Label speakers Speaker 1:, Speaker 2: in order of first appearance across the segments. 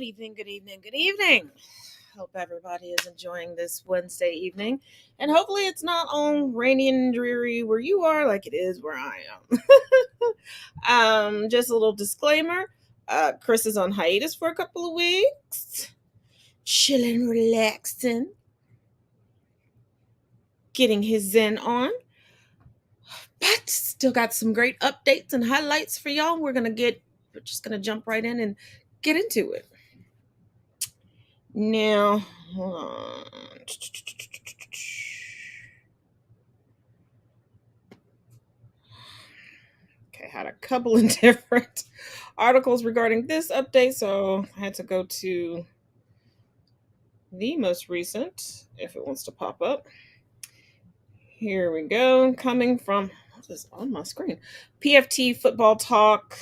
Speaker 1: evening, good evening, good evening. Hope everybody is enjoying this Wednesday evening. And hopefully it's not all rainy and dreary where you are like it is where I am. Just a little disclaimer. Chris is on hiatus for a couple of weeks. Chilling, relaxing, getting his zen on. But still got some great updates and highlights for y'all. We're just gonna jump right in and get into it. Now, hold on. Okay, had a couple of different articles regarding this update, so I had to go to the most recent if it wants to pop up. Here we go. Coming from what's this on my screen? PFT Football Talk.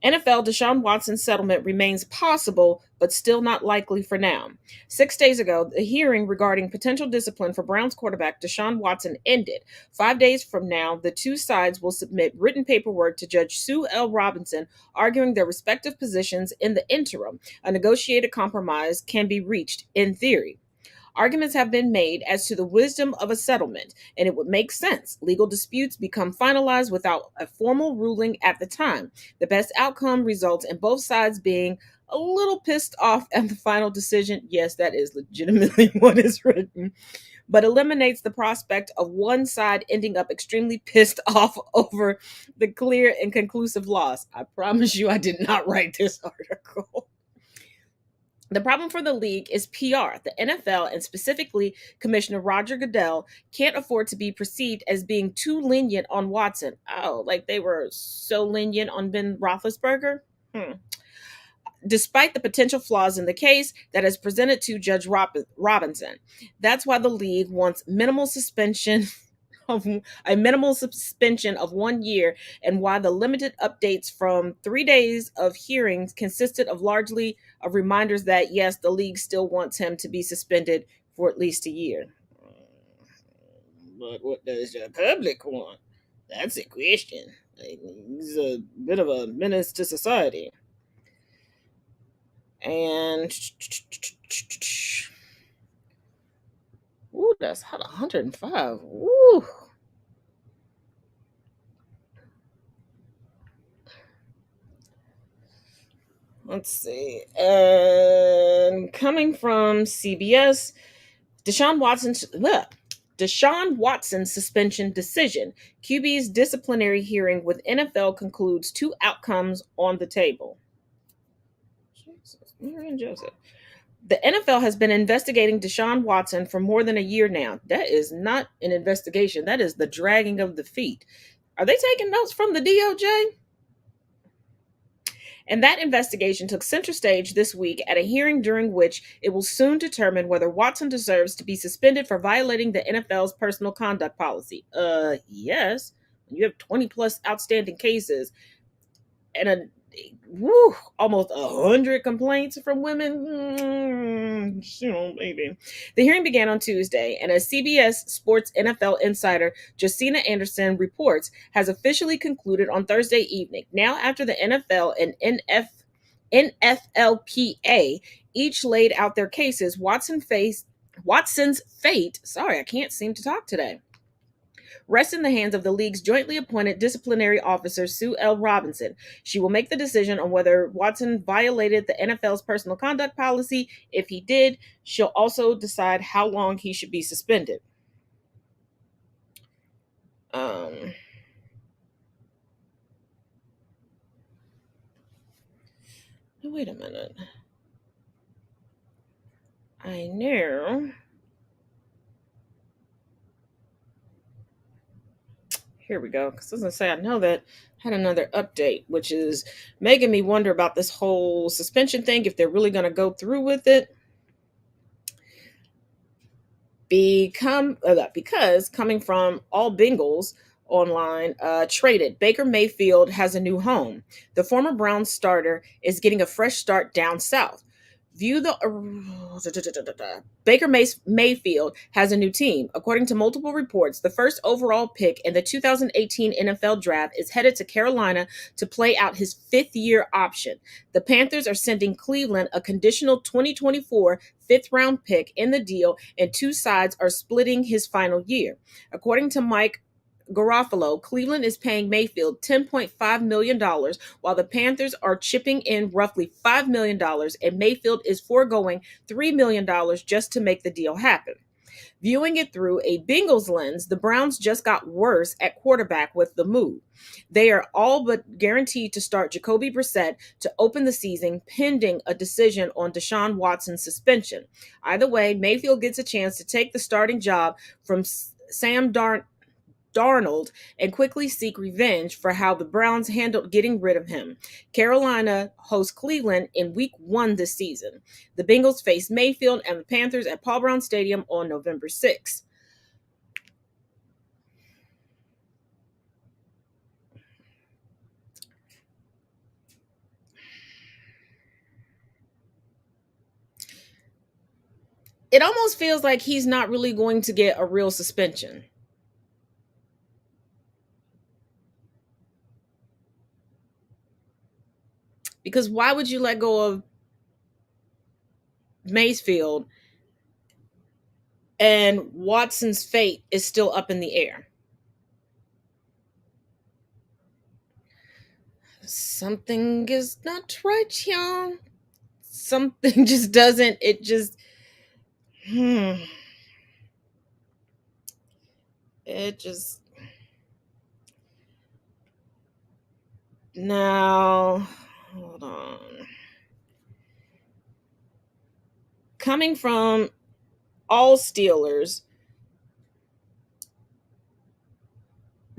Speaker 1: NFL Deshaun Watson settlement remains possible, but still not likely for now. 6 days ago, the hearing regarding potential discipline for Browns quarterback Deshaun Watson ended. 5 days from now, the two sides will submit written paperwork to Judge Sue L. Robinson, arguing their respective positions in the interim. A negotiated compromise can be reached in theory. Arguments have been made as to the wisdom of a settlement, and it would make sense. Legal disputes become finalized without a formal ruling at the time. The best outcome results in both sides being a little pissed off at the final decision. Yes, that is legitimately what is written, but eliminates the prospect of one side ending up extremely pissed off over the clear and conclusive loss. I promise you, I did not write this article. The problem for the league is PR. The NFL, and specifically Commissioner Roger Goodell, can't afford to be perceived as being too lenient on Watson. Oh, like they were so lenient on Ben Roethlisberger? Despite the potential flaws in the case that is presented to Judge Robinson. That's why the league wants a minimal suspension of 1 year, and why the limited updates from 3 days of hearings consisted of largely of reminders that yes, the league still wants him to be suspended for at least a year. But what does the public want? That's a question. He's a bit of a menace to society. And ooh, that's hot, 105. Ooh. Let's see. And coming from CBS, Deshaun Watson's suspension decision. QB's disciplinary hearing with NFL concludes 2 outcomes on the table. Jesus, Mary and Joseph. The NFL has been investigating Deshaun Watson for more than a year now. That is not an investigation. That is the dragging of the feet. Are they taking notes from the DOJ? And that investigation took center stage this week at a hearing during which it will soon determine whether Watson deserves to be suspended for violating the NFL's personal conduct policy. Yes. You have 20 plus outstanding cases and almost 100 complaints from women. Maybe. The hearing began on Tuesday, and as CBS Sports NFL insider Josina Anderson reports, has officially concluded on Thursday evening. Now, after the NFL and NFLPA each laid out their cases, Watson's fate. Sorry, I can't seem to talk today. Rests in the hands of the league's jointly appointed disciplinary officer, Sue L. Robinson. She will make the decision on whether Watson violated the NFL's personal conduct policy. If he did, she'll also decide how long he should be suspended. Wait a minute. I know. Here we go. Because I was going to say, I know that had another update, which is making me wonder about this whole suspension thing, if they're really going to go through with it. Because coming from All Bengals online, traded, Baker Mayfield has a new home. The former Browns starter is getting a fresh start down south. View the Baker Mayfield has a new team. According to multiple reports, the first overall pick in the 2018 NFL Draft is headed to Carolina to play out his fifth-year option. The Panthers are sending Cleveland a conditional 2024 fifth-round pick in the deal, and two sides are splitting his final year. According to Mike Garofalo, Cleveland is paying Mayfield $10.5 million, while the Panthers are chipping in roughly $5 million, and Mayfield is foregoing $3 million just to make the deal happen. Viewing it through a Bengals lens, the Browns just got worse at quarterback with the move. They are all but guaranteed to start Jacoby Brissett to open the season, pending a decision on Deshaun Watson's suspension. Either way, Mayfield gets a chance to take the starting job from Sam Darnold and quickly seek revenge for how the Browns handled getting rid of him. Carolina hosts Cleveland in week 1 this season. The Bengals face Mayfield and the Panthers at Paul Brown Stadium on November 6th. It almost feels like he's not really going to get a real suspension. Because why would you let go of Mayfield and Watson's fate is still up in the air? Something is not right, y'all. Something just doesn't, it just, it just, now, hold on. Coming from all Steelers,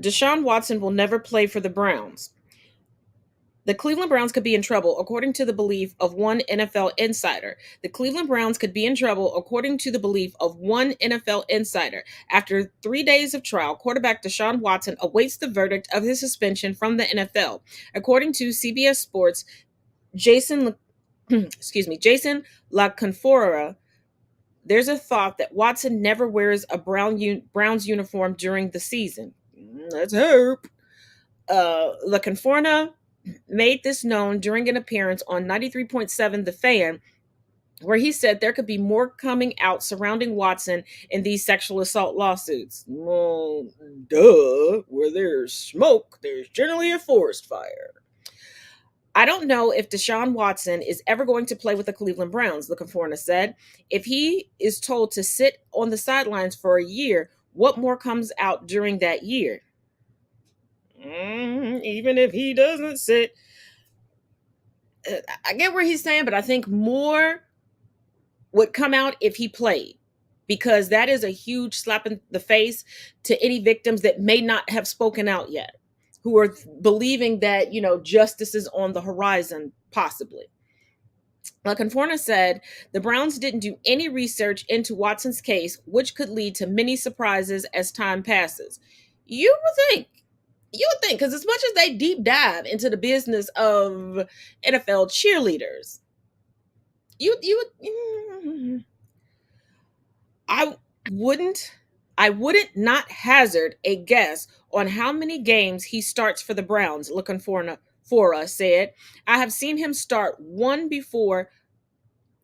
Speaker 1: Deshaun Watson will never play for the Browns. The Cleveland Browns could be in trouble, according to the belief of one NFL insider. The Cleveland Browns could be in trouble, according to the belief of one NFL insider. After 3 days of trial, quarterback Deshaun Watson awaits the verdict of his suspension from the NFL. According to CBS Sports, Jason La Canfora, there's a thought that Watson never wears a Browns uniform during the season. Let's hope. La Canfora made this known during an appearance on 93.7 The Fan, where he said there could be more coming out surrounding Watson in these sexual assault lawsuits. Well, duh. Where there's smoke, there's generally a forest fire. I don't know if Deshaun Watson is ever going to play with the Cleveland Browns, La Canfora said. If he is told to sit on the sidelines for a year, what more comes out during that year? Even if he doesn't sit, I get where he's saying, but I think more would come out if he played, because that is a huge slap in the face to any victims that may not have spoken out yet, who are believing that, justice is on the horizon, possibly. Like Conforna said, the Browns didn't do any research into Watson's case, which could lead to many surprises as time passes. You would think, because as much as they deep dive into the business of NFL cheerleaders, I wouldn't I wouldn't not hazard a guess on how many games he starts for the Browns, looking for us said. I have seen him start one before.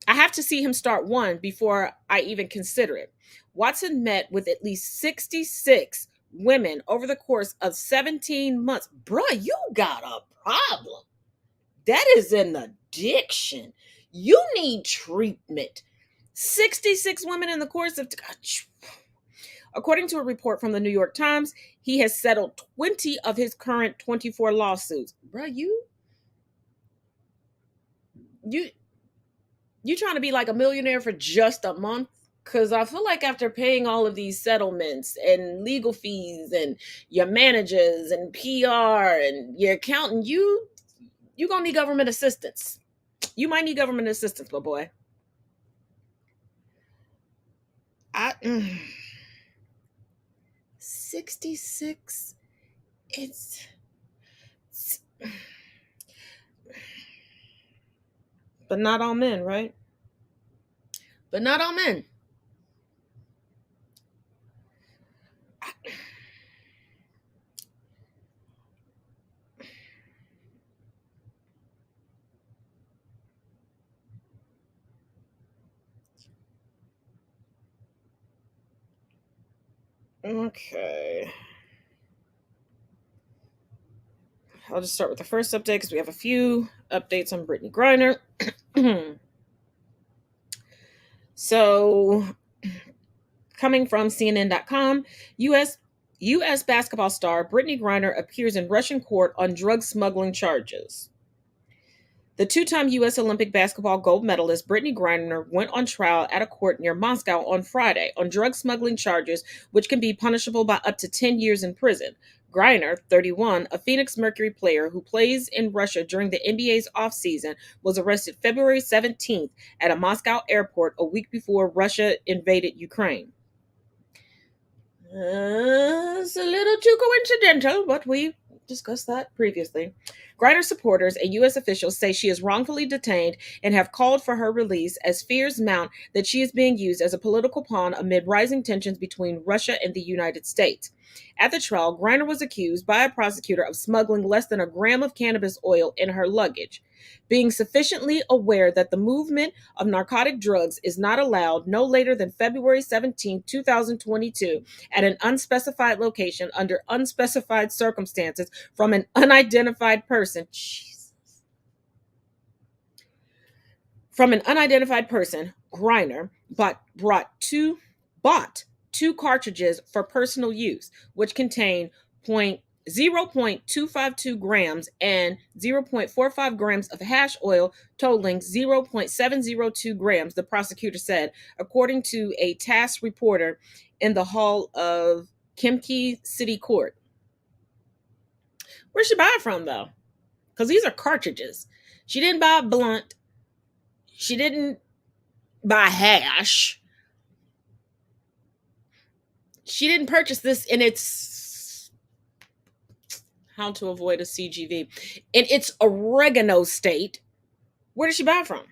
Speaker 1: I have to see him start one before I even consider it. Watson met with at least 66 women over the course of 17 months. Bruh, you got a problem. That is an addiction. You need treatment. 66 women in the course of. According to a report from the New York Times, he has settled 20 of his current 24 lawsuits. Bruh, you trying to be like a millionaire for just a month? Because I feel like after paying all of these settlements and legal fees and your managers and PR and your accountant, you gonna need government assistance. You might need government assistance, my boy. 66. It's but not all men, right? but not all men. Okay. I'll just start with the first update because we have a few updates on Brittany Griner. So, coming from CNN.com, U.S. basketball star Brittany Griner appears in Russian court on drug smuggling charges. The two-time U.S. Olympic basketball gold medalist Brittany Griner went on trial at a court near Moscow on Friday on drug smuggling charges, which can be punishable by up to 10 years in prison. Griner, 31, a Phoenix Mercury player who plays in Russia during the NBA's offseason, was arrested February 17th at a Moscow airport a week before Russia invaded Ukraine. It's a little too coincidental, but we discussed that previously. Griner supporters and U.S. officials say she is wrongfully detained and have called for her release as fears mount that she is being used as a political pawn amid rising tensions between Russia and the United States. At the trial, Griner was accused by a prosecutor of smuggling less than a gram of cannabis oil in her luggage. Being sufficiently aware that the movement of narcotic drugs is not allowed no later than February 17, 2022, at an unspecified location under unspecified circumstances from an unidentified person. From an unidentified person, Griner bought two cartridges for personal use, which contain 0.252 grams and 0.45 grams of hash oil, totaling 0.702 grams, the prosecutor said, according to a TASS reporter in the hall of Khimki City Court. Where'd she buy it from, though? Because these are cartridges. She didn't buy a blunt. She didn't buy hash. She didn't purchase this in its, how to avoid a CGV, in its oregano state. Where did she buy it from?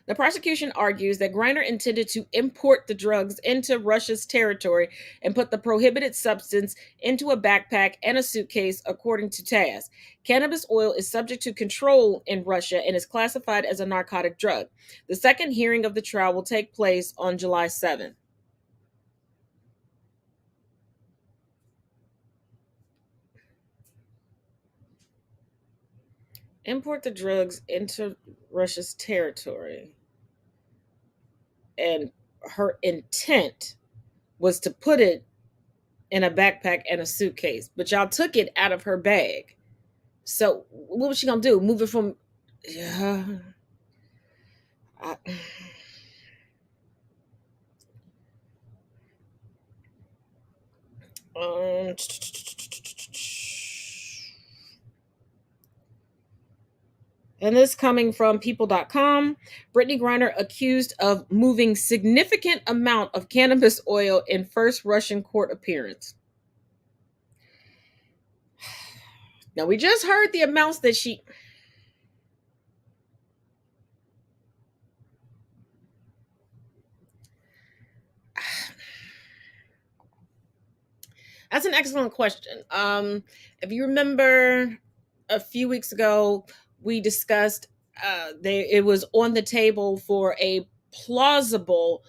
Speaker 1: The prosecution argues that Griner intended to import the drugs into Russia's territory and put the prohibited substance into a backpack and a suitcase, according to TASS. Cannabis oil is subject to control in Russia and is classified as a narcotic drug. The second hearing of the trial will take place on July 7th. Import the drugs into Russia's territory. And her intent was to put it in a backpack and a suitcase, but y'all took it out of her bag. So what was she gonna do? Move it from? Yeah. I, um. And this coming from people.com. Brittany Griner accused of moving significant amount of cannabis oil in first Russian court appearance. Now, we just heard the amounts that she... That's an excellent question. If you remember a few weeks ago, we discussed it was on the table for a plausible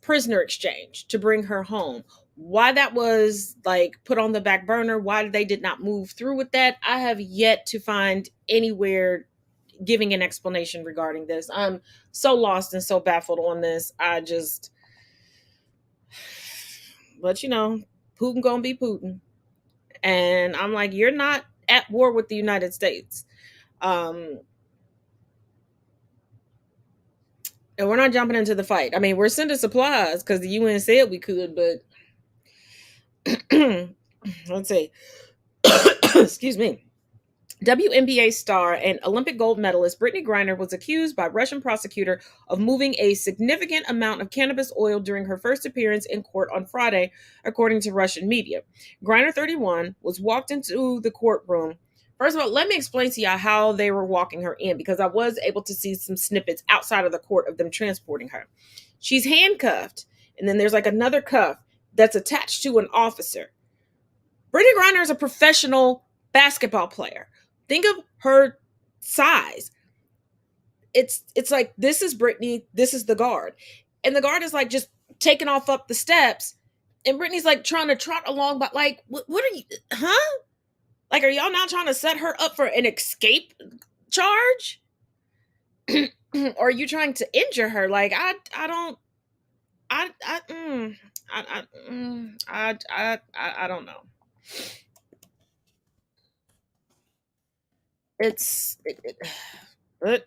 Speaker 1: prisoner exchange to bring her home. Why that was like put on the back burner, why they did not move through with that, I have yet to find anywhere giving an explanation regarding this. I'm so lost and so baffled on this. But you know, Putin gonna be Putin. And I'm like, you're not at war with the United States. And we're not jumping into the fight. I mean, we're sending supplies because the UN said we could, but let's see. Excuse me. WNBA star and Olympic gold medalist Brittany Griner was accused by Russian prosecutor of moving a significant amount of cannabis oil during her first appearance in court on Friday, according to Russian media. Griner, 31, was walked into the courtroom. First of all, let me explain to y'all how they were walking her in, because I was able to see some snippets outside of the court of them transporting her. She's handcuffed, and then there's like another cuff that's attached to an officer. Brittany Griner is a professional basketball player. Think of her size. It's like, this is Brittany, this is the guard. And the guard is like just taking off up the steps. And Brittany's like trying to trot along, but like, what are you, huh? Like, are y'all not trying to set her up for an escape charge? Or are you trying to injure her? Like, I don't, I don't know. But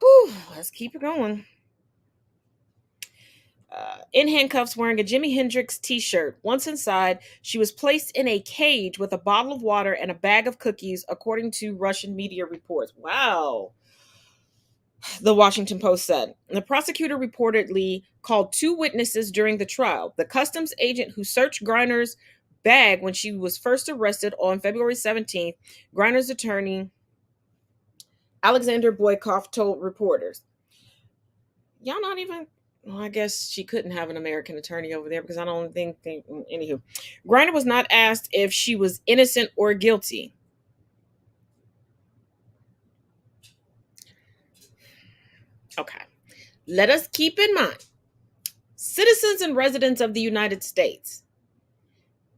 Speaker 1: whew, let's keep it going. In handcuffs, wearing a Jimi Hendrix t-shirt. Once inside, she was placed in a cage with a bottle of water and a bag of cookies, according to Russian media reports. Wow. The Washington Post said. The prosecutor reportedly called two witnesses during the trial. The customs agent who searched Griner's bag when she was first arrested on February 17th, Griner's attorney, Alexander Boykov, told reporters. Y'all not even, well, I guess she couldn't have an American attorney over there, because I don't think anywho. Griner was not asked if she was innocent or guilty. Okay. Let us keep in mind, citizens and residents of the United States.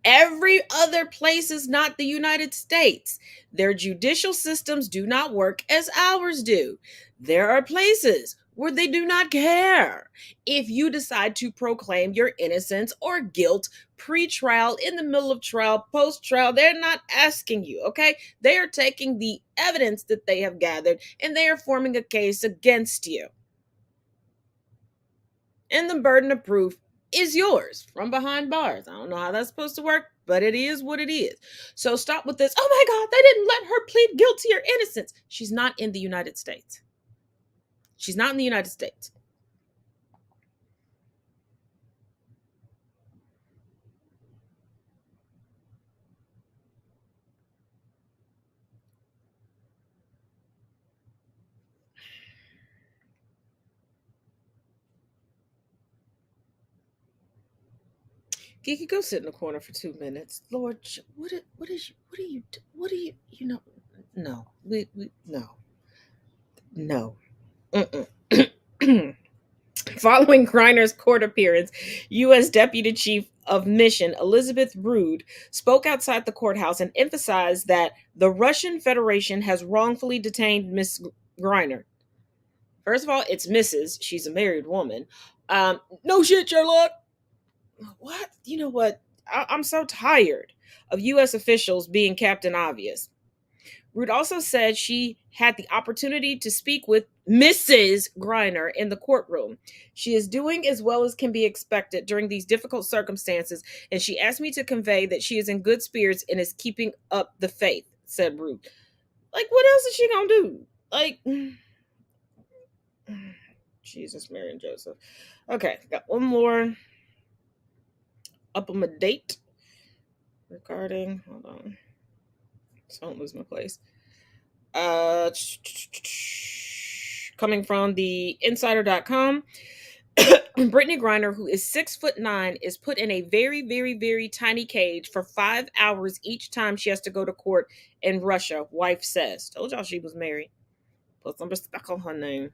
Speaker 1: Every other place is not the United States. Their judicial systems do not work as ours do. There are places where they do not care if you decide to proclaim your innocence or guilt pre-trial, in the middle of trial, post-trial. They're not asking you, okay? They are taking the evidence that they have gathered and they are forming a case against you. And the burden of proof is yours from behind bars. I don't know how that's supposed to work, but it is what it is. So stop with this, oh my God, they didn't let her plead guilty or innocence. She's not in the United States. She's not in the United States. Kiki, go sit in the corner for 2 minutes. Lord, what are you, you know, no, no, no. Following Griner's court appearance, U.S. Deputy Chief of Mission Elizabeth Rood spoke outside the courthouse and emphasized that the Russian Federation has wrongfully detained Miss Griner. First of all, it's Mrs. She's a married woman. No shit, Sherlock. What? You know what? I'm so tired of U.S. officials being Captain Obvious. Root also said she had the opportunity to speak with Mrs. Griner in the courtroom. She is doing as well as can be expected during these difficult circumstances, and she asked me to convey that she is in good spirits and is keeping up the faith, said Root. Like, what else is she gonna do? Like, Jesus, Mary, and Joseph. Okay, got one more up on my date regarding, hold on, so I don't lose my place. Coming from the insider.com, Brittany Griner, who is 6'9", is put in a very, very, very tiny cage for 5 hours each time she has to go to court in Russia, wife says. Told y'all she was married. Put some respect on her name.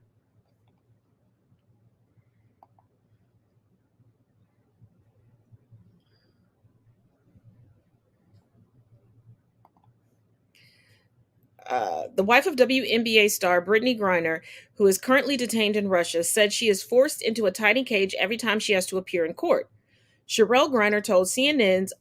Speaker 1: The wife of WNBA star Brittany Griner, who is currently detained in Russia, said she is forced into a tiny cage every time she has to appear in court. Sherelle Griner told CNN's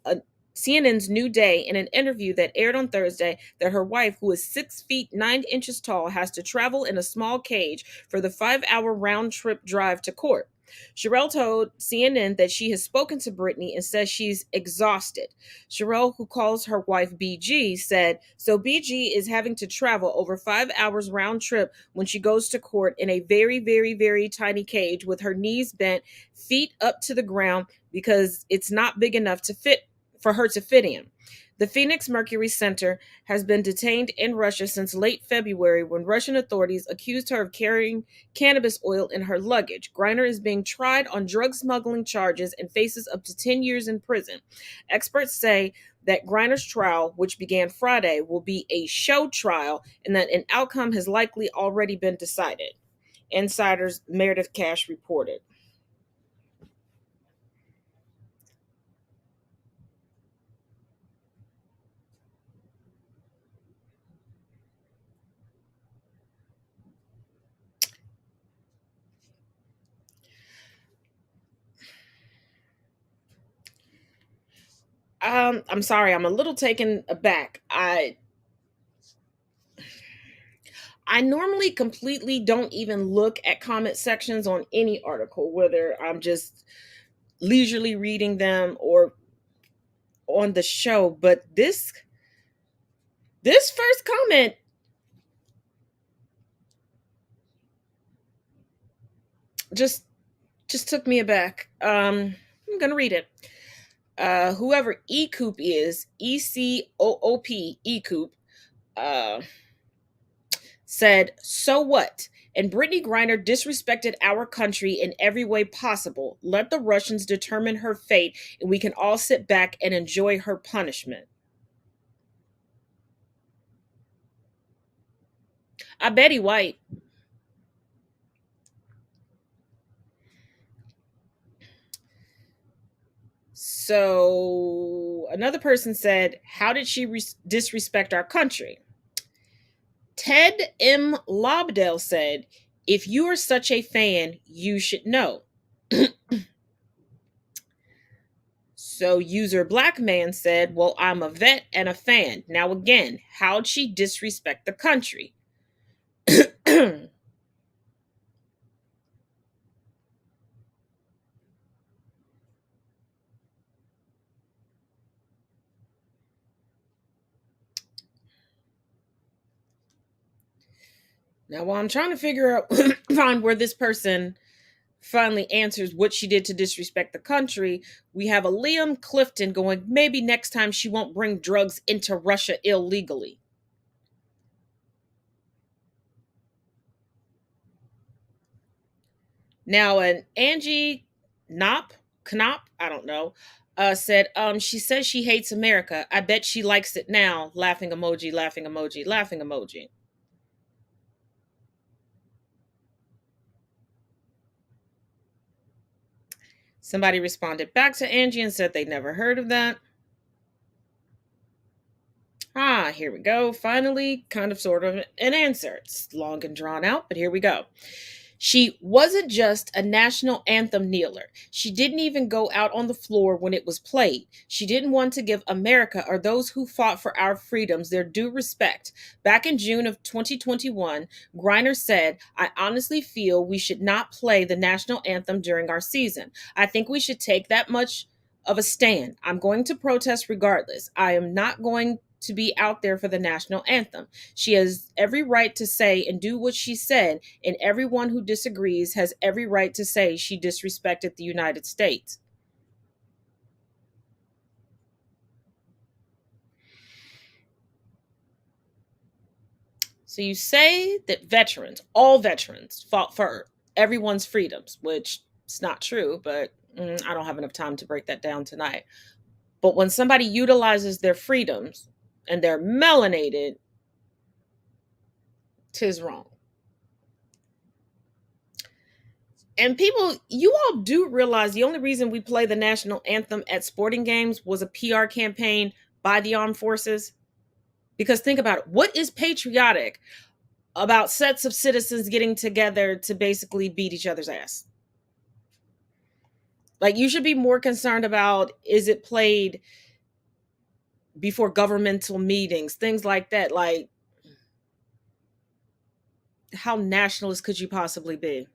Speaker 1: New Day in an interview that aired on Thursday that her wife, who is 6 feet 9 inches tall, has to travel in a small cage for the 5-hour round trip drive to court. Sherelle told CNN that she has spoken to Brittany and says she's exhausted. Sherelle, who calls her wife BG, said, so BG is having to travel over 5 hours round trip when she goes to court in a very, very, very tiny cage with her knees bent, feet up to the ground because it's not big enough to fit for her to fit in. The Phoenix Mercury Center has been detained in Russia since late February when Russian authorities accused her of carrying cannabis oil in her luggage. Griner is being tried on drug smuggling charges and faces up to 10 years in prison. Experts say that Griner's trial, which began Friday, will be a show trial and that an outcome has likely already been decided. Insiders Meredith Cash reported. I'm sorry, I'm a little taken aback. I normally completely don't even look at comment sections on any article, whether I'm just leisurely reading them or on the show. But this first comment just took me aback. I'm gonna read it. Whoever Ecoop is, ECOOP, Ecoop, uh, said, so what? And Brittany Griner disrespected our country in every way possible. Let the Russians determine her fate, and we can all sit back and enjoy her punishment. I bet he white. So another person said, how did she disrespect our country? Ted M. Lobdell said, if you are such a fan, you should know. So user Black Man said, well, I'm a vet and a fan. Now again, how'd she disrespect the country? Now, while I'm trying to figure out, find where this person finally answers what she did to disrespect the country, we have a Liam Clifton going, maybe next time she won't bring drugs into Russia illegally. Now, an Angie Knop, I don't know, said, she says she hates America. I bet she likes it now. Laughing emoji, laughing emoji, laughing emoji. Somebody responded back to Angie and said they'd never heard of that. Ah, here we go. Finally, kind of sort of an answer. It's long and drawn out, but here we go. She wasn't just a national anthem kneeler. She didn't even go out on the floor when it was played. She didn't want to give America or those who fought for our freedoms their due respect. Back in June of 2021, Griner said, I honestly feel we should not play the national anthem during our season. I think we should take that much of a stand. I'm going to protest regardless. I am not going to be out there for the national anthem. She has every right to say and do what she said, and everyone who disagrees has every right to say she disrespected the United States. So you say that veterans, all veterans, fought for everyone's freedoms, which is not true, but I don't have enough time to break that down tonight. But when somebody utilizes their freedoms and they're melanated, tis wrong. And people, you all do realize the only reason we play the national anthem at sporting games was a PR campaign by the armed forces. Because think about it, what is patriotic about sets of citizens getting together to basically beat each other's ass? Like, you should be more concerned about, is it played before governmental meetings, things like that. Like, how nationalist could you possibly be?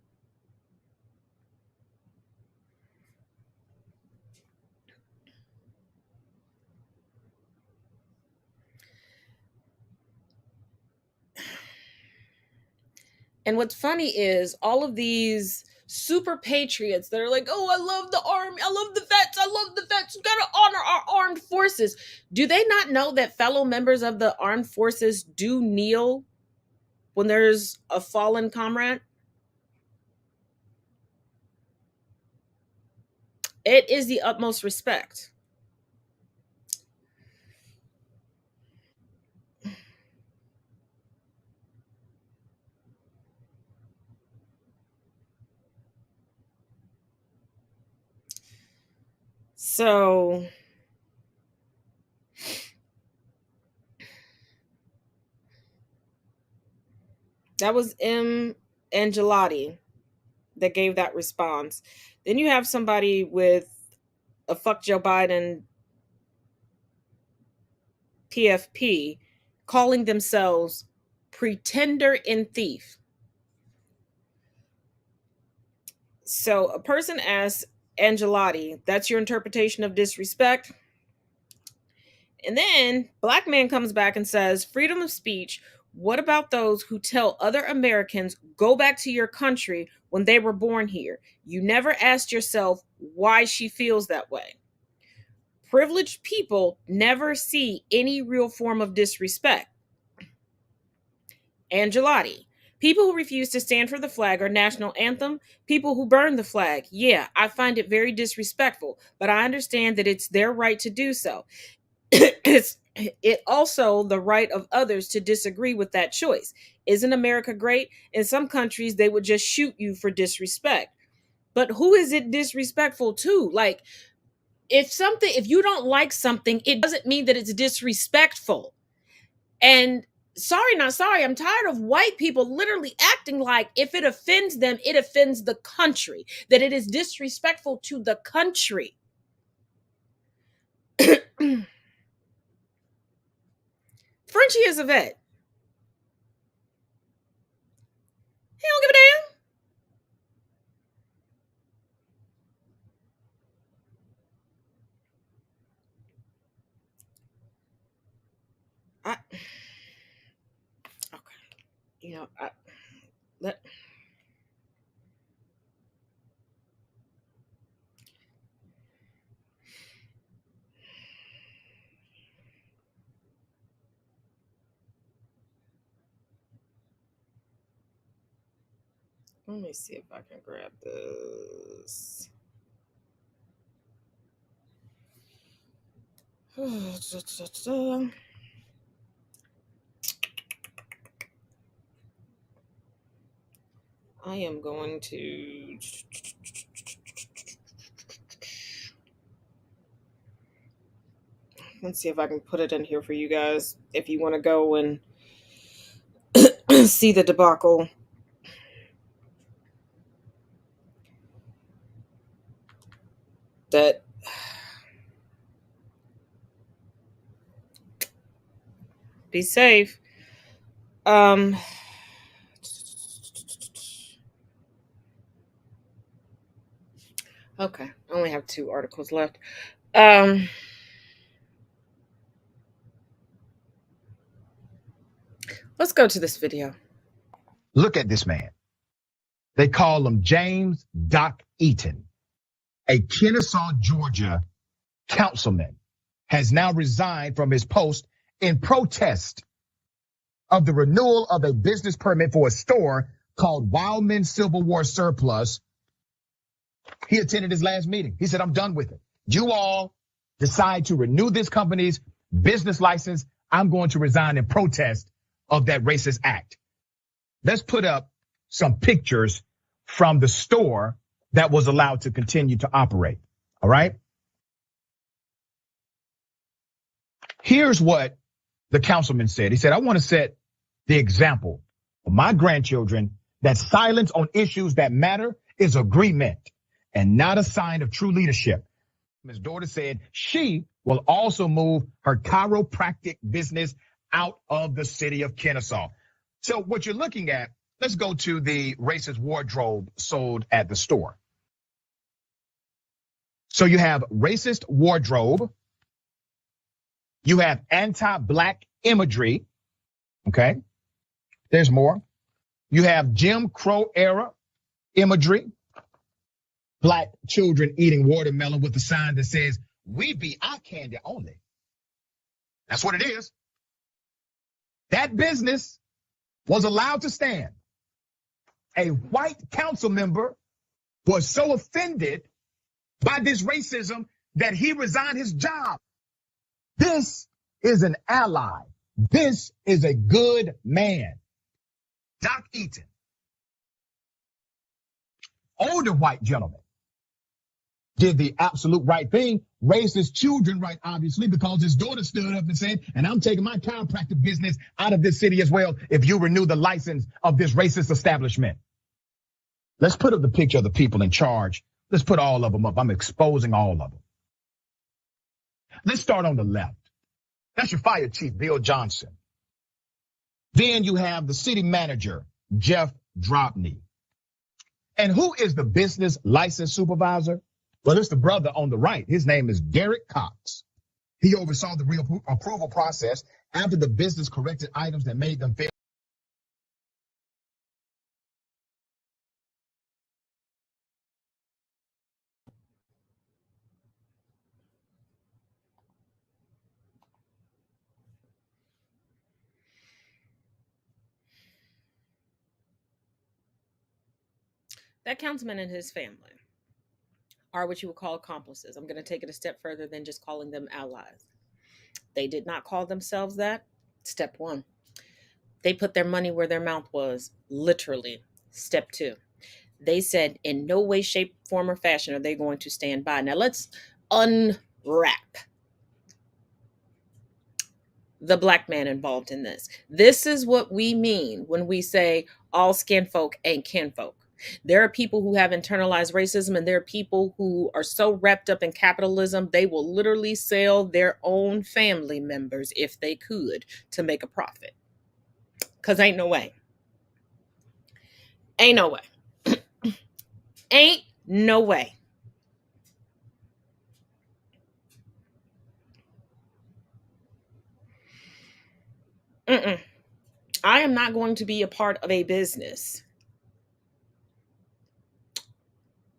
Speaker 1: And what's funny is all of these super patriots that are like, oh, I love the army, I love the vets, we gotta honor our armed forces. Do they not know that fellow members of the armed forces do kneel when there's a fallen comrade? It is the utmost respect. So that was M. Angelotti that gave that response. Then you have somebody with a fuck Joe Biden PFP calling themselves pretender and thief. So a person asks Angelotti, that's your interpretation of disrespect? And then black man comes back and says, freedom of speech. What about those who tell other Americans, go back to your country when they were born here? You never asked yourself why she feels that way. Privileged people never see any real form of disrespect. Angelotti. People who refuse to stand for the flag or national anthem, people who burn the flag. Yeah, I find it very disrespectful, but I understand that it's their right to do so. It's also the right of others to disagree with that choice. Isn't America great? In some countries, they would just shoot you for disrespect. But who is it disrespectful to? Like, if you don't like something, it doesn't mean that it's disrespectful. And sorry, not sorry, I'm tired of white people literally acting like if it offends them, it offends the country, that it is disrespectful to the country. Frenchie is a vet. He don't give a damn. Okay. Let me see if I can grab this. I am going to. Let's see if I can put it in here for you guys if you want to go and see the debacle. That be safe. Okay, I only have 2 articles left. Let's go to this video.
Speaker 2: Look at this man. They call him James Doc Eaton, a Kennesaw, Georgia councilman, has now resigned from his post in protest of the renewal of a business permit for a store called Wildman Civil War Surplus. He attended his last meeting. He said, I'm done with it. You all decide to renew this company's business license. I'm going to resign in protest of that racist act. Let's put up some pictures from the store that was allowed to continue to operate. All right. Here's what the councilman said. He said, I want to set the example for my grandchildren that silence on issues that matter is agreement and not a sign of true leadership. His daughter said she will also move her chiropractic business out of the city of Kennesaw. So what you're looking at, let's go to the racist wardrobe sold at the store. So you have racist wardrobe. You have anti-black imagery. Okay. There's more. You have Jim Crow era imagery, black children eating watermelon with a sign that says, "We be eye candy only." That's what it is. That business was allowed to stand. A white council member was so offended by this racism that he resigned his job. This is an ally. This is a good man. Doc Eaton, older white gentleman, did the absolute right thing, raised his children right, obviously, because his daughter stood up and said, "And I'm taking my chiropractic business out of this city as well if you renew the license of this racist establishment." Let's put up the picture of the people in charge. Let's put all of them up. I'm exposing all of them. Let's start on the left. That's your fire chief, Bill Johnson. Then you have the city manager, Jeff Drobny. And who is the business license supervisor? Well, it's the brother on the right. His name is Derek Cox. He oversaw the approval process after the business corrected items that made them fail.
Speaker 1: That councilman and his family are what you would call accomplices. I'm going to take it a step further than just calling them allies. They did not call themselves that. Step one. They put their money where their mouth was, literally. Step two. They said in no way, shape, form, or fashion are they going to stand by. Now let's unwrap the black man involved in this. This is what we mean when we say all skin folk ain't kinfolk. There are people who have internalized racism, and there are people who are so wrapped up in capitalism, they will literally sell their own family members, if they could, to make a profit. Because ain't no way. Ain't no way. Ain't no way. I am not going to be a part of a business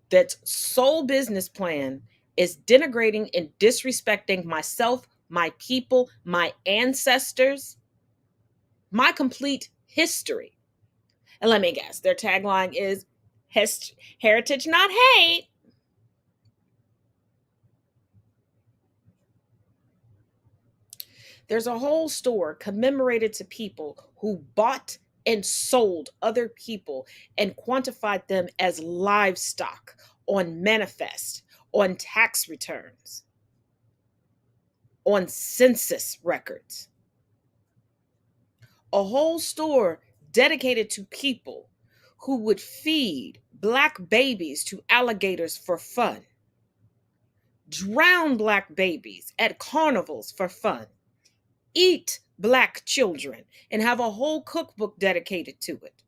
Speaker 1: that's sole business plan is denigrating and disrespecting myself, my people, my ancestors, my complete history. And let me guess, their tagline is heritage, not hate. There's a whole store commemorated to people who bought and sold other people and quantified them as livestock on manifest, on tax returns, on census records. A whole store dedicated to people who would feed black babies to alligators for fun, drown black babies at carnivals for fun, eat black children, and have a whole cookbook dedicated to it.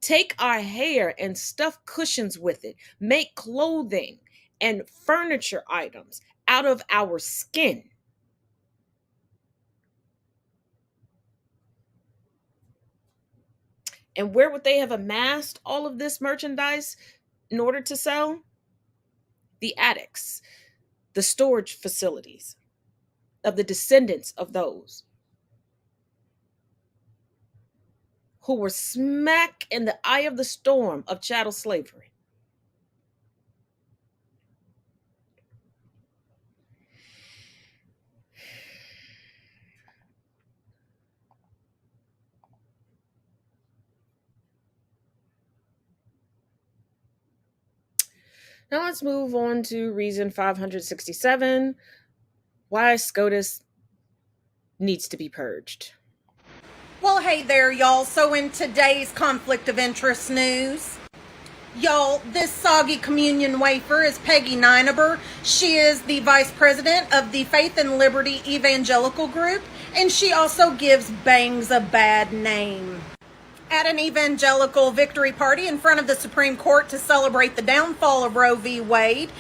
Speaker 1: Take our hair and stuff cushions with it. Make clothing and furniture items out of our skin. And where would they have amassed all of this merchandise in order to sell? The attics, the storage facilities of the descendants of those who were smack in the eye of the storm of chattel slavery. Now let's move on to reason 567, why SCOTUS needs to be purged.
Speaker 3: Well, hey there, y'all. So in today's conflict of interest news, y'all, this soggy communion wafer is Peggy Nineber. She is the vice president of the Faith and Liberty Evangelical Group, and she also gives bangs a bad name. At an evangelical victory party in front of the Supreme Court to celebrate the downfall of Roe v. Wade,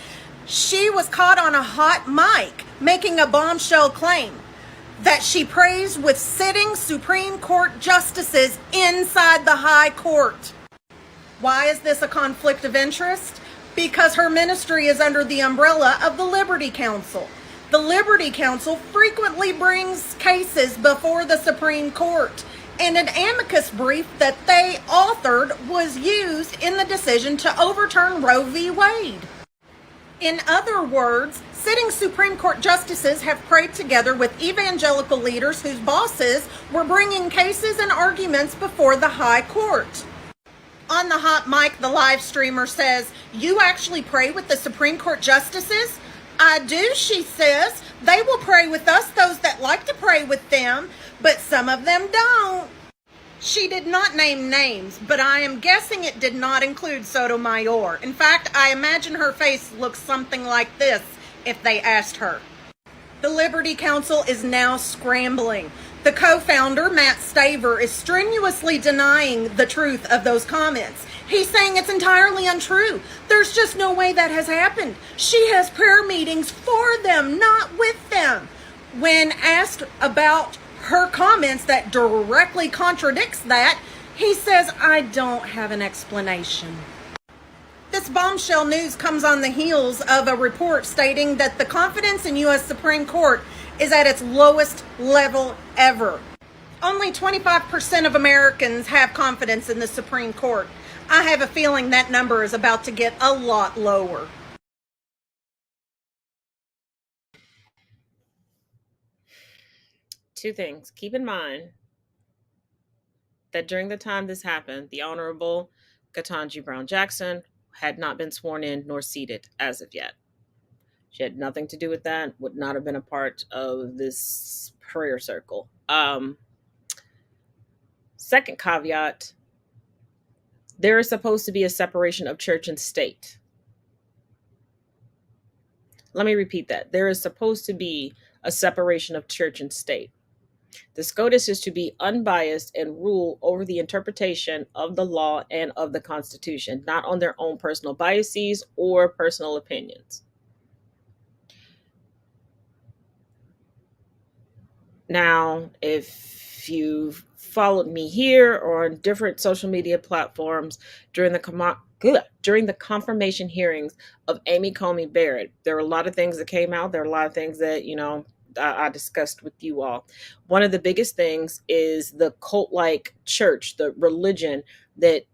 Speaker 3: she was caught on a hot mic making a bombshell claim. that she prays with sitting Supreme Court justices inside the high court. Why is this a conflict of interest? Because her ministry is under the umbrella of the Liberty Council. The Liberty Council frequently brings cases before the Supreme Court, and an amicus brief that they authored was used in the decision to overturn Roe v. Wade. In other words, sitting Supreme Court justices have prayed together with evangelical leaders whose bosses were bringing cases and arguments before the high court. On the hot mic, the live streamer says, "You actually pray with the Supreme Court justices?" "I do," she says. "They will pray with us, those that like to pray with them, but some of them don't." She did not name names, but I am guessing it did not include Sotomayor. In fact, I imagine her face looks something like this if they asked her. The Liberty Council is now scrambling. The co-founder, Matt Staver, is strenuously denying the truth of those comments. He's saying it's entirely untrue. There's just no way that has happened. She has prayer meetings for them, not with them. When asked about her comments that directly contradicts that, he says, "I don't have an explanation." This bombshell news comes on the heels of a report stating that the confidence in U.S. Supreme Court is at its lowest level ever. Only 25% of Americans have confidence in the Supreme Court. I have a feeling that number is about to get a lot lower.
Speaker 1: Two things. Keep in mind that during the time this happened, the Honorable Ketanji Brown Jackson had not been sworn in nor seated as of yet. She had nothing to do with that, would not have been a part of this prayer circle. Second caveat, there is supposed to be a separation of church and state. Let me repeat that. There is supposed to be a separation of church and state. The SCOTUS is to be unbiased and rule over the interpretation of the law and of the Constitution, not on their own personal biases or personal opinions. Now, if you've followed me here or on different social media platforms during the confirmation hearings of Amy Coney Barrett, there were a lot of things that came out. There are a lot of things that, I discussed with you all. One of the biggest things is the cult-like church, the religion that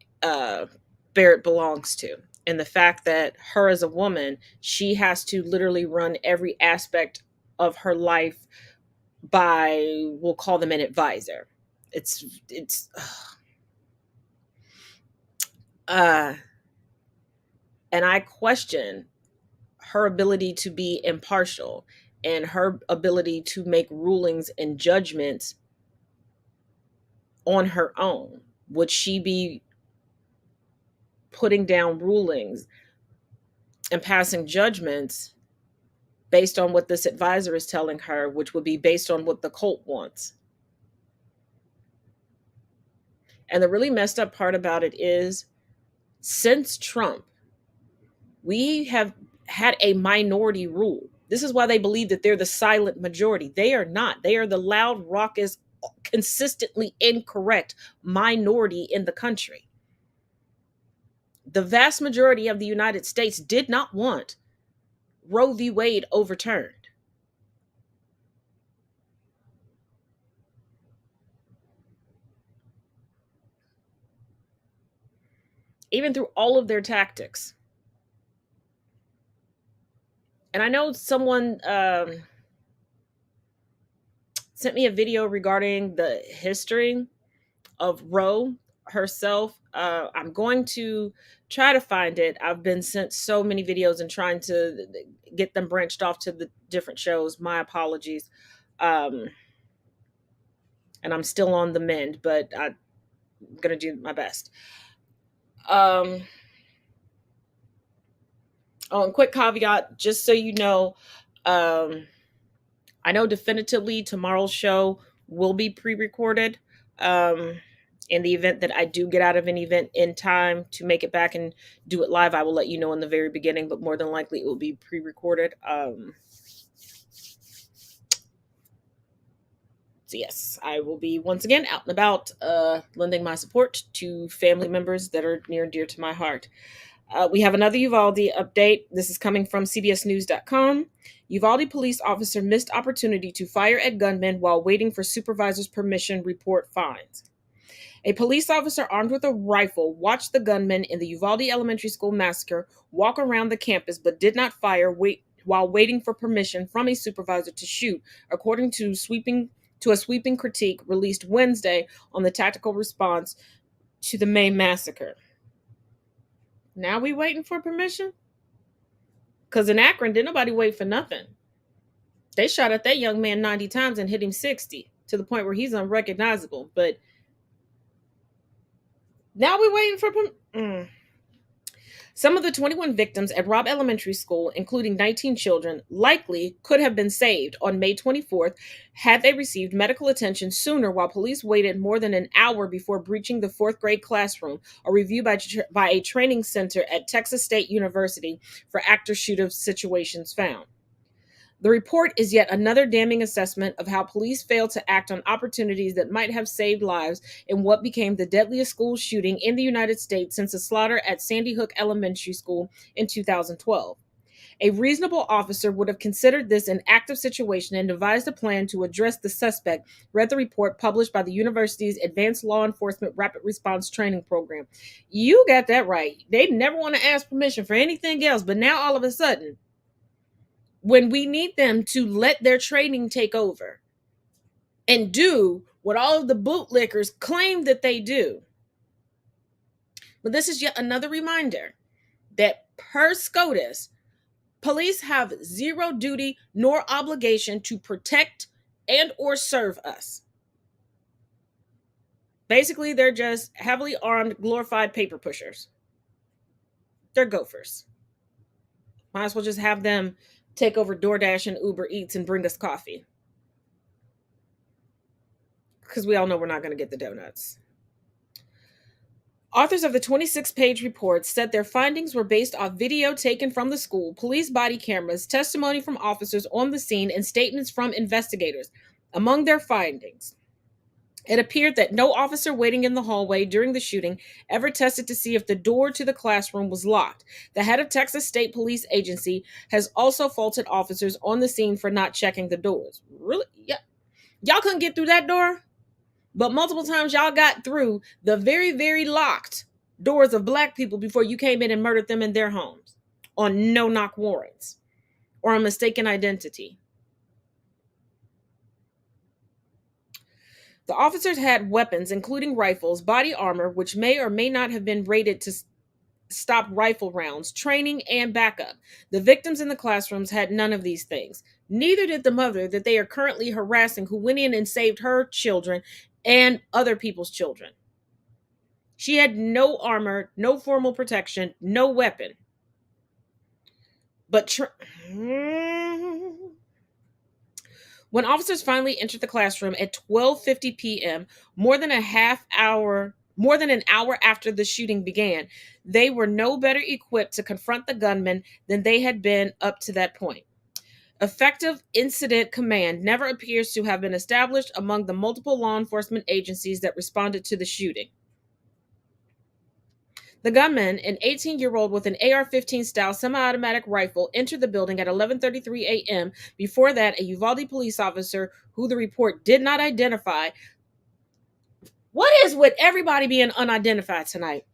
Speaker 1: Barrett belongs to. And the fact that her as a woman, she has to literally run every aspect of her life by, we'll call them an advisor. And I question her ability to be impartial and her ability to make rulings and judgments on her own. Would she be putting down rulings and passing judgments based on what this advisor is telling her, which would be based on what the cult wants? And the really messed up part about it is, since Trump, we have had a minority rule. This is why they believe that they're the silent majority. They are not. They are the loud, raucous, consistently incorrect minority in the country. The vast majority of the United States did not want Roe v. Wade overturned. Even through all of their tactics. And I know someone sent me a video regarding the history of Roe herself. I'm going to try to find it. I've been sent so many videos and trying to get them branched off to the different shows. My apologies. And I'm still on the mend, but I'm going to do my best. And quick caveat, just so you know, I know definitively tomorrow's show will be pre-recorded. In the event that I do get out of an event in time to make it back and do it live, I will let you know in the very beginning, but more than likely it will be pre-recorded. So yes, I will be once again out and about, lending my support to family members that are near and dear to my heart. We have another Uvalde update. This is coming from CBSNews.com. Uvalde police officer missed opportunity to fire at gunman while waiting for supervisor's permission, report finds. A police officer armed with a rifle watched the gunman in the Uvalde Elementary School massacre walk around the campus but did not fire while waiting for permission from a supervisor to shoot, according to a sweeping critique released Wednesday on the tactical response to the May massacre. Now we waiting for permission? Because in Akron, didn't nobody wait for nothing. They shot at that young man 90 times and hit him 60 to the point where he's unrecognizable. But now we're waiting for Some of the 21 victims at Robb Elementary School, including 19 children, likely could have been saved on May 24th had they received medical attention sooner, while police waited more than an hour before breaching the fourth grade classroom, a review by a training center at Texas State University for active shooter situations found. The report is yet another damning assessment of how police failed to act on opportunities that might have saved lives in what became the deadliest school shooting in the United States since the slaughter at Sandy Hook Elementary School in 2012. A reasonable officer would have considered this an active situation and devised a plan to address the suspect, read the report published by the university's Advanced Law Enforcement Rapid Response Training Program. You got that right. They never want to ask permission for anything else, but now all of a sudden, when we need them to let their training take over and do what all of the bootlickers claim that they do. But this is yet another reminder that per SCOTUS, police have zero duty nor obligation to protect and or serve us. Basically, they're just heavily armed, glorified paper pushers. They're gophers. Might as well just have them take over DoorDash and Uber Eats and bring us coffee. Because we all know we're not going to get the donuts. Authors of the 26-page report said their findings were based off video taken from the school, police body cameras, testimony from officers on the scene, and statements from investigators. Among their findings, it appeared that no officer waiting in the hallway during the shooting ever tested to see if the door to the classroom was locked. The head of Texas State Police Agency has also faulted officers on the scene for not checking the doors. Really? Yeah. Y'all couldn't get through that door? But multiple times y'all got through the very, very locked doors of black people before you came in and murdered them in their homes on no-knock warrants or a mistaken identity. The officers had weapons, including rifles, body armor, which may or may not have been rated to stop rifle rounds, training, and backup. The victims in the classrooms had none of these things. Neither did the mother that they are currently harassing, who went in and saved her children and other people's children. She had no armor, no formal protection, no weapon. But when officers finally entered the classroom at 12:50 p.m., more than an hour after the shooting began, they were no better equipped to confront the gunman than they had been up to that point. Effective incident command never appears to have been established among the multiple law enforcement agencies that responded to the shooting. The gunman, an 18-year-old with an AR-15 style semi-automatic rifle, entered the building at 11:33 a.m. Before that, a Uvalde police officer, who the report did not identify. What is with everybody being unidentified tonight?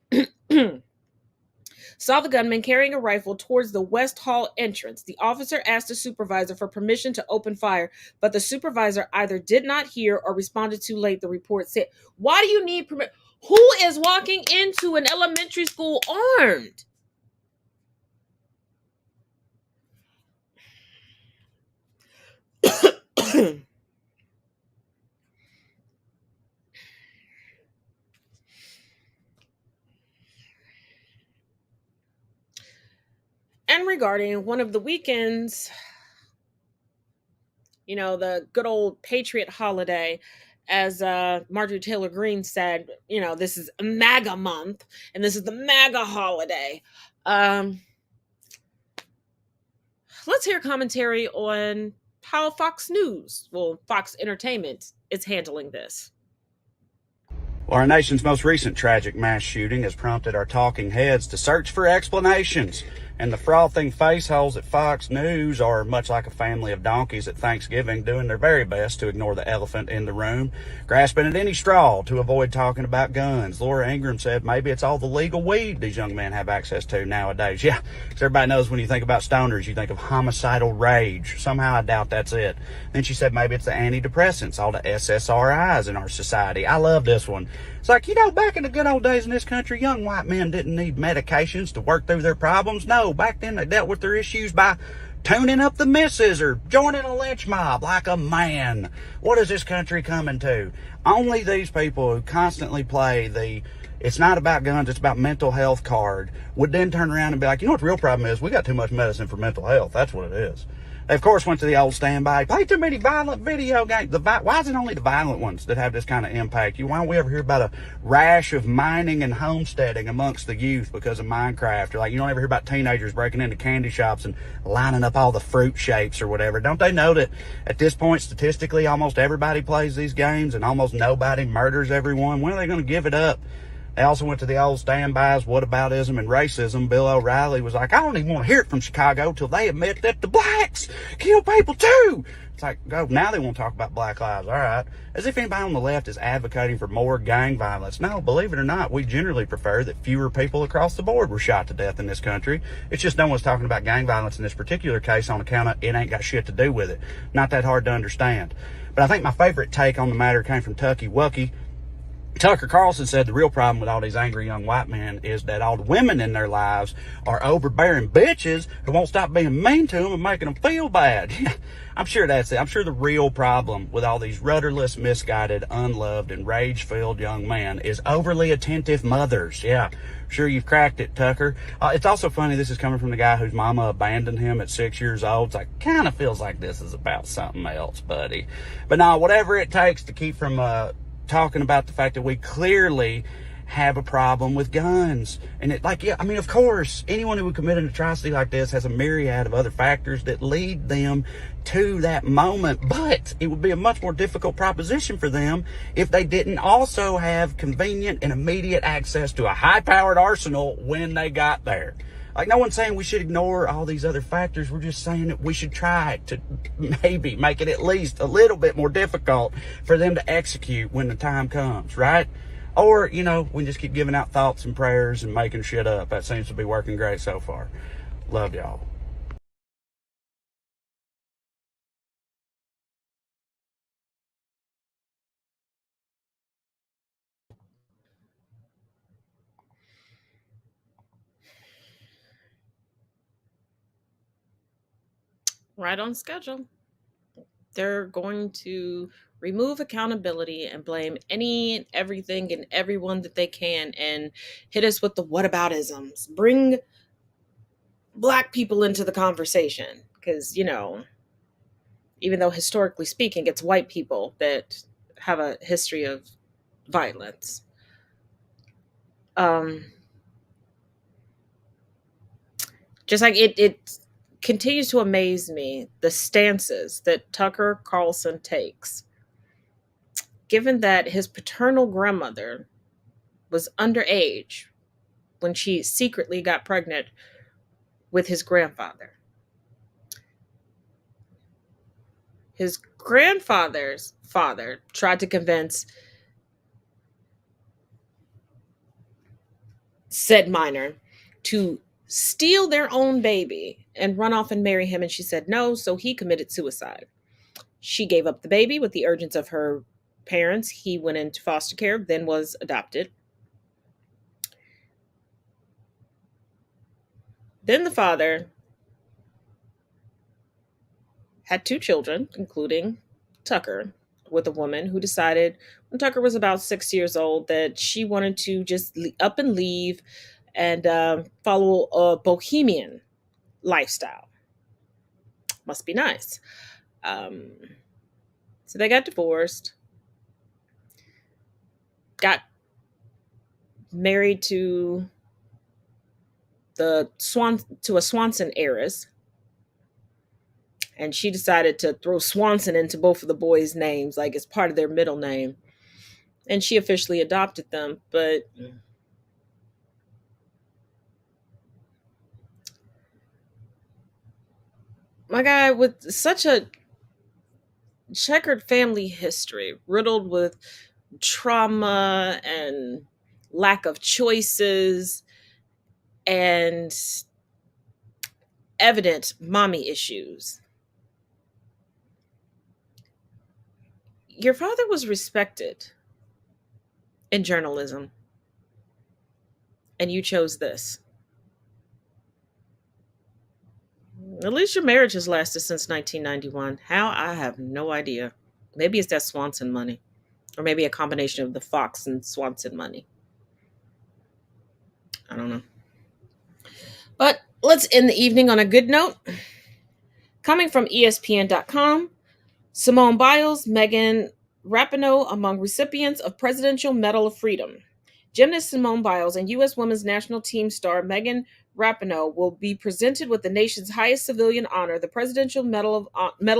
Speaker 1: Saw the gunman carrying a rifle towards the West Hall entrance. The officer asked the supervisor for permission to open fire, but the supervisor either did not hear or responded too late, the report said. Why do you need permission? Who is walking into an elementary school armed? And regarding one of the weekends, the good old Patriot holiday, as Marjorie Taylor Greene said, this is MAGA month, and this is the MAGA holiday. Let's hear commentary on how Fox News, well, Fox Entertainment, is handling this.
Speaker 4: Well, our nation's most recent tragic mass shooting has prompted our talking heads to search for explanations. And the frothing faceholes at Fox News are much like a family of donkeys at Thanksgiving, doing their very best to ignore the elephant in the room, grasping at any straw to avoid talking about guns. Laura Ingraham said maybe it's all the legal weed these young men have access to nowadays. Yeah, because everybody knows when you think about stoners, you think of homicidal rage. Somehow I doubt that's it. Then she said maybe it's the antidepressants, all the SSRIs in our society. I love this one. It's like, back in the good old days in this country, young white men didn't need medications to work through their problems. No, back then they dealt with their issues by tuning up the missus or joining a lynch mob like a man. What is this country coming to? Only these people who constantly play the "it's not about guns, it's about mental health" card would then turn around and be like, what the real problem is? We got too much medicine for mental health. That's what it is. They, of course, went to the old standby. Play too many violent video games. Why is it only the violent ones that have this kind of impact? Why don't we ever hear about a rash of mining and homesteading amongst the youth because of Minecraft? Or you don't ever hear about teenagers breaking into candy shops and lining up all the fruit shapes or whatever. Don't they know that at this point, statistically, almost everybody plays these games and almost nobody murders everyone? When are they going to give it up? They also went to the old standbys, whataboutism and racism. Bill O'Reilly was like, I don't even want to hear it from Chicago till they admit that the blacks kill people too. It's like, now they won't talk about black lives. All right. As if anybody on the left is advocating for more gang violence. No, believe it or not, we generally prefer that fewer people across the board were shot to death in this country. It's just no one's talking about gang violence in this particular case on account of it ain't got shit to do with it. Not that hard to understand. But I think my favorite take on the matter came from Tucky Wucky. Tucker Carlson said the real problem with all these angry young white men is that all the women in their lives are overbearing bitches who won't stop being mean to them and making them feel bad. I'm sure that's it. I'm sure the real problem with all these rudderless, misguided, unloved, and rage-filled young men is overly attentive mothers. Yeah, sure you've cracked it, Tucker. It's also funny this is coming from the guy whose mama abandoned him at 6 years old. It's like, kind of feels like this is about something else, buddy. But no, whatever it takes to keep from talking about the fact that we clearly have a problem with guns. And of course, anyone who would commit an atrocity like this has a myriad of other factors that lead them to that moment. But it would be a much more difficult proposition for them if they didn't also have convenient and immediate access to a high-powered arsenal when they got there. No one's saying we should ignore all these other factors. We're just saying that we should try to maybe make it at least a little bit more difficult for them to execute when the time comes, right? Or, we just keep giving out thoughts and prayers and making shit up. That seems to be working great so far. Love y'all.
Speaker 1: Right on schedule. They're going to remove accountability and blame any and everything and everyone that they can and hit us with the whataboutisms. Bring black people into the conversation because, even though historically speaking, it's white people that have a history of violence. Just like it continues to amaze me the stances that Tucker Carlson takes, given that his paternal grandmother was underage when she secretly got pregnant with his grandfather. His grandfather's father tried to convince said minor to steal their own baby and run off and marry him, and she said no, so he committed suicide. She gave up the baby with the urgence of her parents. He went into foster care, then was adopted. Then the father had 2 children, including Tucker, with a woman who decided when Tucker was about 6 years old that she wanted to just up and leave and follow a bohemian lifestyle. Must be nice. So they got divorced, got married to a Swanson heiress, and she decided to throw Swanson into both of the boys' names, like it's part of their middle name. And she officially adopted them. But my guy, with such a checkered family history, riddled with trauma and lack of choices and evident mommy issues, your father was respected in journalism, and you chose this. At least your marriage has lasted since 1991. How? I have no idea. Maybe it's that Swanson money, or maybe a combination of the Fox and Swanson money. I don't know. But let's end the evening on a good note. Coming from ESPN.com, Simone Biles, Megan Rapinoe among recipients of Presidential Medal of Freedom. Gymnast Simone Biles and U.S. women's national team star Megan Rapinoe will be presented with the nation's highest civilian honor, the Presidential Medal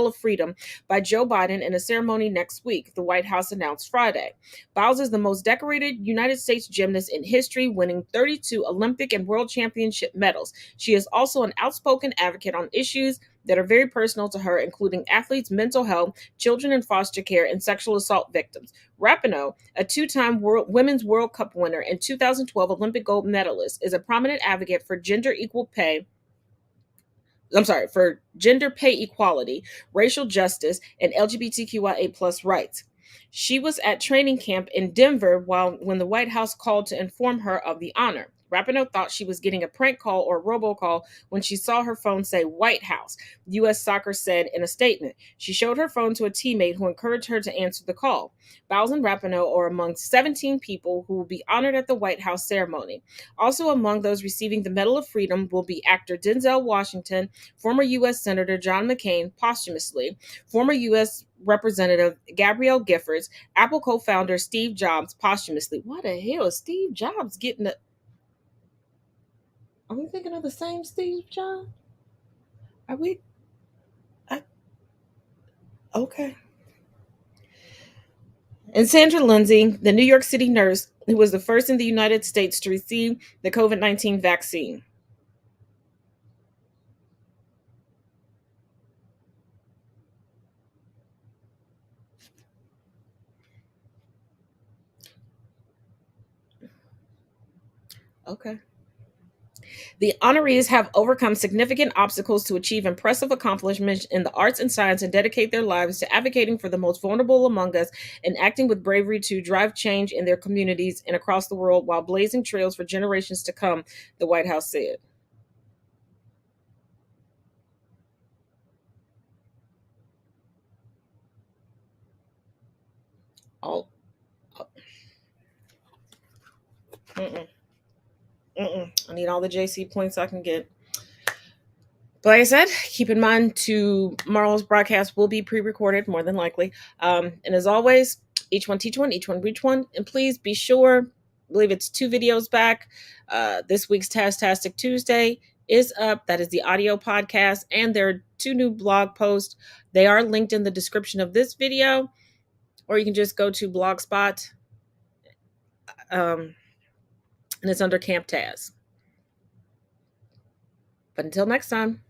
Speaker 1: of Freedom, by Joe Biden in a ceremony next week, the White House announced Friday. Biles is the most decorated United States gymnast in history, winning 32 Olympic and World Championship medals. She is also an outspoken advocate on issues that are very personal to her, including athletes' mental health, children in foster care, and sexual assault victims. Rapinoe, a two-time Women's World Cup winner and 2012 Olympic gold medalist, is a prominent advocate for gender pay equality, racial justice, and LGBTQIA+ rights. She was at training camp in Denver when the White House called to inform her of the honor. Rapinoe thought she was getting a prank call or robocall when she saw her phone say White House, U.S. Soccer said in a statement. She showed her phone to a teammate who encouraged her to answer the call. Biles and Rapinoe are among 17 people who will be honored at the White House ceremony. Also among those receiving the Medal of Freedom will be actor Denzel Washington, former U.S. Senator John McCain posthumously, former U.S. Representative Gabrielle Giffords, Apple co-founder Steve Jobs posthumously. What the hell is Steve Jobs getting a... Are we thinking of the same Steve Jobs? Are we? Okay. And Sandra Lindsay, the New York City nurse who was the first in the United States to receive the COVID-19 vaccine. Okay. The honorees have overcome significant obstacles to achieve impressive accomplishments in the arts and science and dedicate their lives to advocating for the most vulnerable among us and acting with bravery to drive change in their communities and across the world while blazing trails for generations to come, the White House said. Oh. I need all the JC points I can get. But like I said, keep in mind tomorrow's broadcast will be pre-recorded, more than likely. And as always, each one teach one, each one reach one. And please be sure, I believe it's 2 videos back. This week's Tastastic Tuesday is up. That is the audio podcast. And there are 2 new blog posts. They are linked in the description of this video. Or you can just go to Blogspot. And it's under Camp Taz. But until next time.